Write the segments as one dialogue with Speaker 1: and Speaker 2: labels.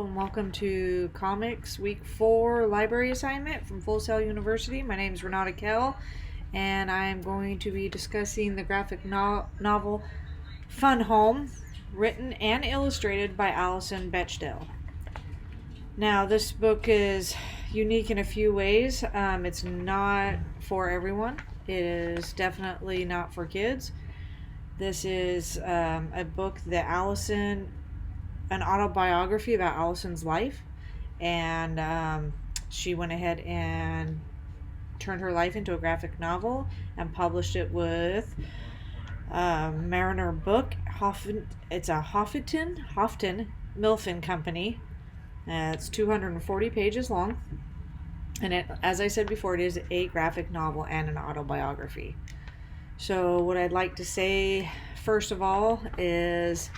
Speaker 1: and welcome to Comics Week 4 Library Assignment from Full Sail University. My name is Renata Kell, and I am going to be discussing the graphic novel Fun Home, written and illustrated by Alison Bechdel. Now, this book is unique in a few ways. It's not for everyone. It is definitely not for kids. This is a book that an autobiography about Allison's life, and she went ahead and turned her life into a graphic novel and published it with Mariner Book. It's a Houghton Mifflin Company. It's 240 pages long, and as I said before, it is a graphic novel and an autobiography. So what I'd like to say first of all is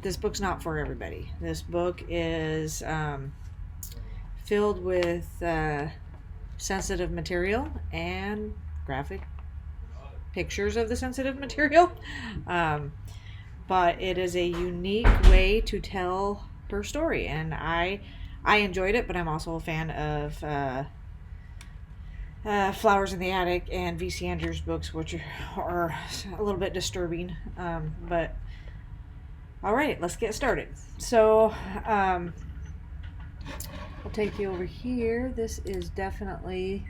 Speaker 1: this book's not for everybody. This book is filled with sensitive material and graphic pictures of the sensitive material. But it is a unique way to tell her story, and I enjoyed it, but I'm also a fan of Flowers in the Attic and V.C. Andrews books, which are a little bit disturbing. But all right, let's get started. So I'll take you over here. This is definitely...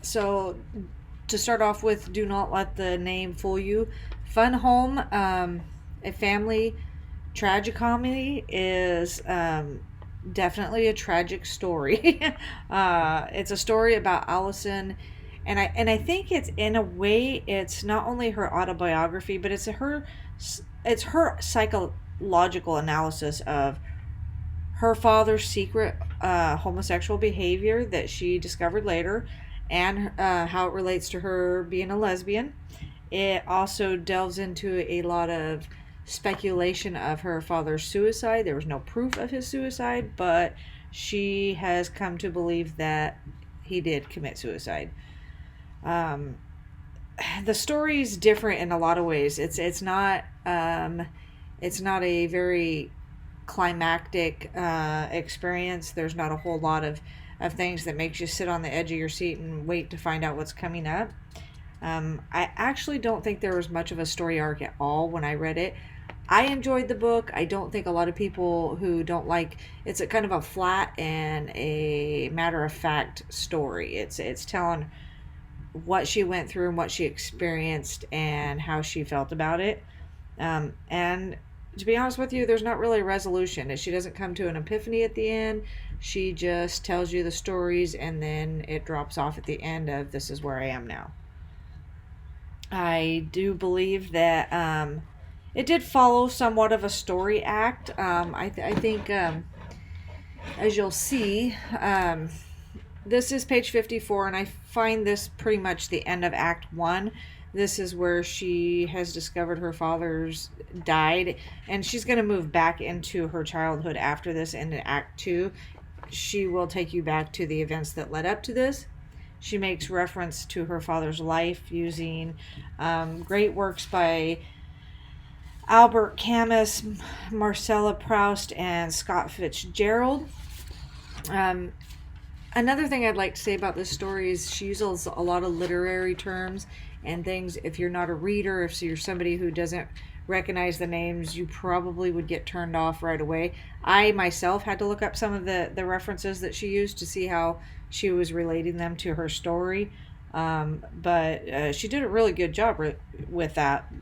Speaker 1: So to start off with, do not let the name fool you. Fun Home, a family tragicomedy, is definitely a tragic story. It's a story about Allison, and I think it's, in a way, it's not only her autobiography, but it's her psychological analysis of her father's secret homosexual behavior that she discovered later, and how it relates to her being a lesbian. It also delves into a lot of speculation of her father's suicide. There was no proof of his suicide, but she has come to believe that he did commit suicide. The story is different in a lot of ways. It's not a very climactic experience. There's not a whole lot of things that makes you sit on the edge of your seat and wait to find out what's coming up. I actually don't think there was much of a story arc at all when I read it. I enjoyed the book. I don't think a lot of people who don't like it's a kind of a flat and a matter-of-fact story. It's telling what she went through and what she experienced and how she felt about it. And to be honest with you, there's not really a resolution. She doesn't come to an epiphany at the end. She just tells you the stories, and then it drops off at the end of this is where I am now. I do believe that it did follow somewhat of a story act. I think, as you'll see, this is page 54, and I find this pretty much the end of Act 1. This is where she has discovered her father's died, and she's going to move back into her childhood after this. And in Act 2, she will take you back to the events that led up to this. She makes reference to her father's life using great works by Albert Camus, Marcella Proust, and Scott Fitzgerald. Another thing I'd like to say about this story is she uses a lot of literary terms and things. If you're not a reader, if you're somebody who doesn't recognize the names, you probably would get turned off right away. I myself had to look up some of the references that she used to see how she was relating them to her story. But she did a really good job with that.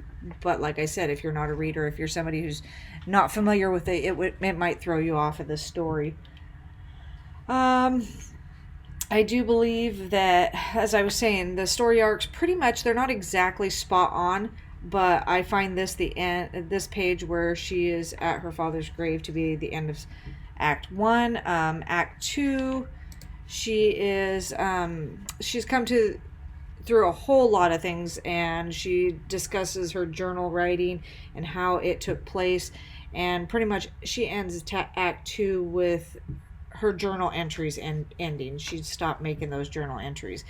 Speaker 1: But like I said, if you're not a reader, if you're somebody who's not familiar with it, it might throw you off of this story. I do believe that, as I was saying, the story arcs pretty much, they're not exactly spot on, but I find this page where she is at her father's grave to be the end of Act 1. Act 2, she's come through a whole lot of things, and she discusses her journal writing and how it took place, and pretty much she ends Act 2 with her journal entries ending. She stopped making those journal entries,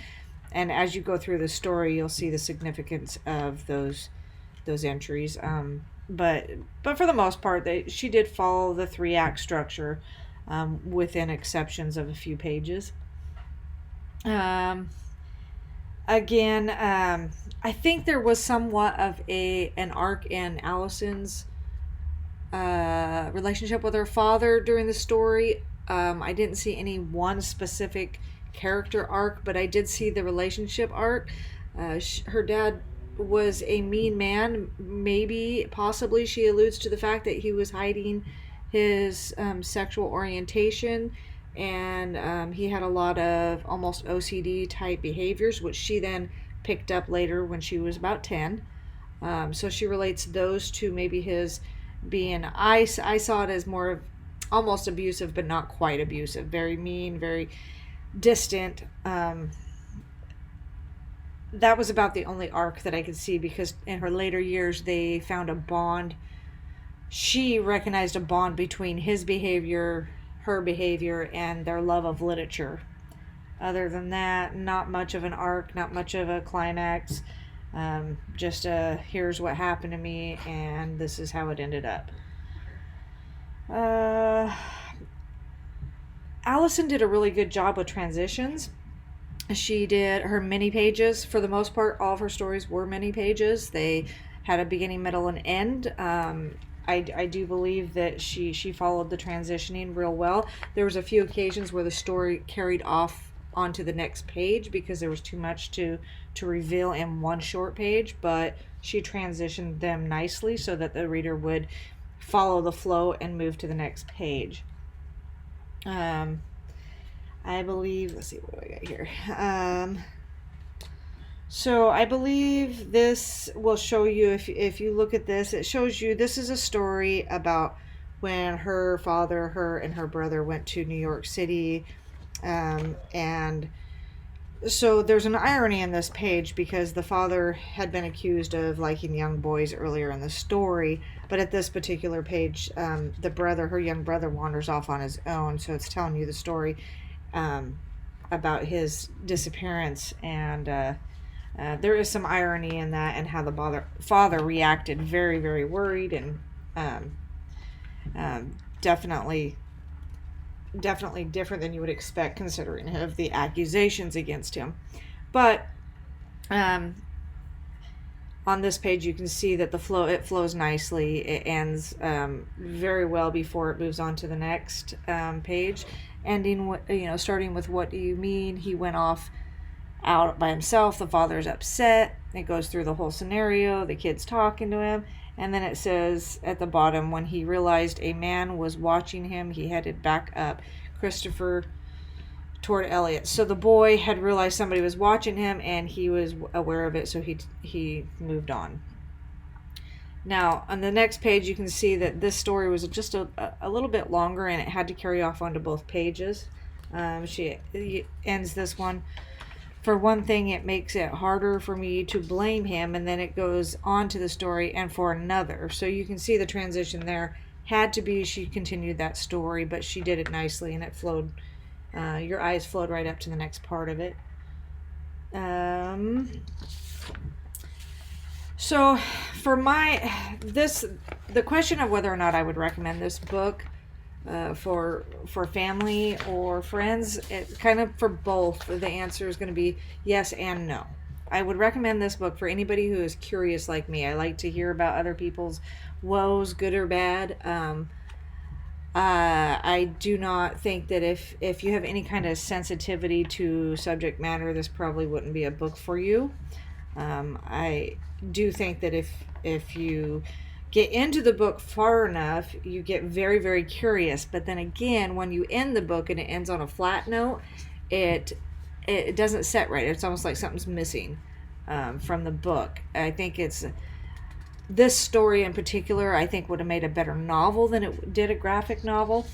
Speaker 1: and as you go through the story, you'll see the significance of those entries. but for the most part, she did follow the 3 act structure, within exceptions of a few pages. Um, Again, I think there was somewhat of an arc in Allison's relationship with her father during the story. I didn't see any one specific character arc, but I did see the relationship arc. Her dad was a mean man. Maybe, possibly, she alludes to the fact that he was hiding his sexual orientation, and he had a lot of almost OCD type behaviors, which she then picked up later when she was about 10. So she relates those to maybe his being, I saw it as more of almost abusive, but not quite abusive, very mean, very distant. That was about the only arc that I could see, because in her later years they found a bond. She recognized a bond between his behavior, her behavior, and their love of literature. Other than that, not much of an arc, not much of a climax. Just here's what happened to me, and this is how it ended up. Allison did a really good job with transitions. She did her mini pages. For the most part, all of her stories were mini pages. They had a beginning, middle, and end. I do believe that she followed the transitioning real well. There was a few occasions where the story carried off onto the next page because there was too much to reveal in one short page, but she transitioned them nicely so that the reader would follow the flow and move to the next page. I believe, let's see, what do I got here? So I believe this will show you, if you look at this, it shows you this is a story about when her father, her and her brother went to New York City. And so there's an irony in this page because the father had been accused of liking young boys earlier in the story, but at this particular page, the brother, her young brother, wanders off on his own. So it's telling you the story about his disappearance, and there is some irony in that, and how the father reacted, very, very worried, and definitely different than you would expect considering of the accusations against him. But on this page you can see that it flows nicely. It ends very well before it moves on to the next page, ending starting with, what do you mean he went off out by himself? The father's upset. It goes through the whole scenario, the kid's talking to him, and then it says at the bottom, when he realized a man was watching him, he headed back up Christopher toward Elliot. So the boy had realized somebody was watching him, and he was aware of it, so he moved on. Now, on the next page, you can see that this story was just a little bit longer, and it had to carry off onto both pages. She ends this one. For one thing, it makes it harder for me to blame him, and then it goes on to the story, and for another. So you can see the transition there. Had to be, she continued that story, but she did it nicely, and it flowed. Your eyes flowed right up to the next part of it. So for the question of whether or not I would recommend this book for family or friends, it kind of for both, the answer is going to be yes and no. I would recommend this book for anybody who is curious like me. I like to hear about other people's woes, good or bad. I do not think that if you have any kind of sensitivity to subject matter, this probably wouldn't be a book for you. I do think that if you get into the book far enough, you get very, very curious. But then again, when you end the book and it ends on a flat note, it doesn't set right. It's almost like something's missing from the book. I think this story in particular, I think, would have made a better novel than it did a graphic novel.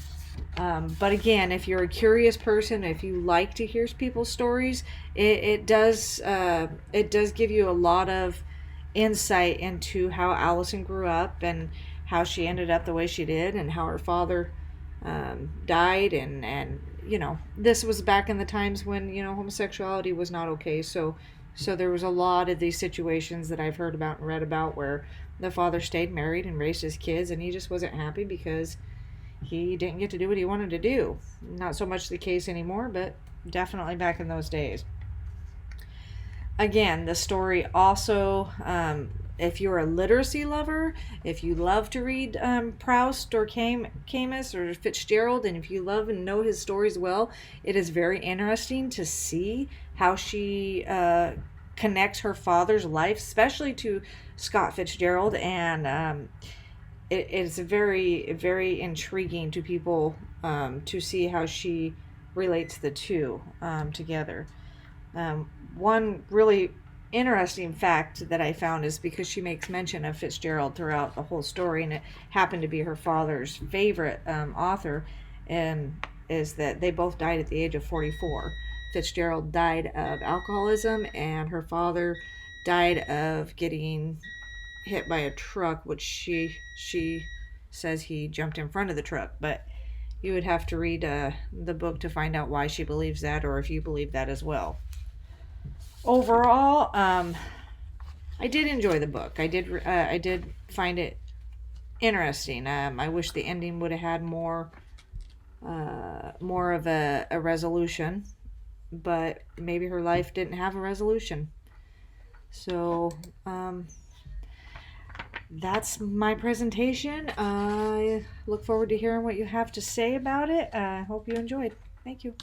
Speaker 1: But again, if you're a curious person, if you like to hear people's stories, it does give you a lot of insight into how Allison grew up and how she ended up the way she did, and how her father died, and this was back in the times when homosexuality was not okay. So there was a lot of these situations that I've heard about and read about where the father stayed married and raised his kids, and he just wasn't happy because he didn't get to do what he wanted to do. Not so much the case anymore, but definitely back in those days. Again, the story also, if you're a literacy lover, if you love to read Proust or Camus or Fitzgerald, and if you love and know his stories well, it is very interesting to see how she connects her father's life, especially to Scott Fitzgerald, and it's very, very intriguing to people to see how she relates the two together. One really interesting fact that I found is because she makes mention of Fitzgerald throughout the whole story, and it happened to be her father's favorite author, and is that they both died at the age of 44. Fitzgerald died of alcoholism, and her father died of getting hit by a truck, which she says he jumped in front of the truck, but you would have to read the book to find out why she believes that, or if you believe that as well. Overall, I did enjoy the book. I did find it interesting. I wish the ending would have had more of a resolution, but maybe her life didn't have a resolution. So that's my presentation. I look forward to hearing what you have to say about it. I hope you enjoyed. Thank you.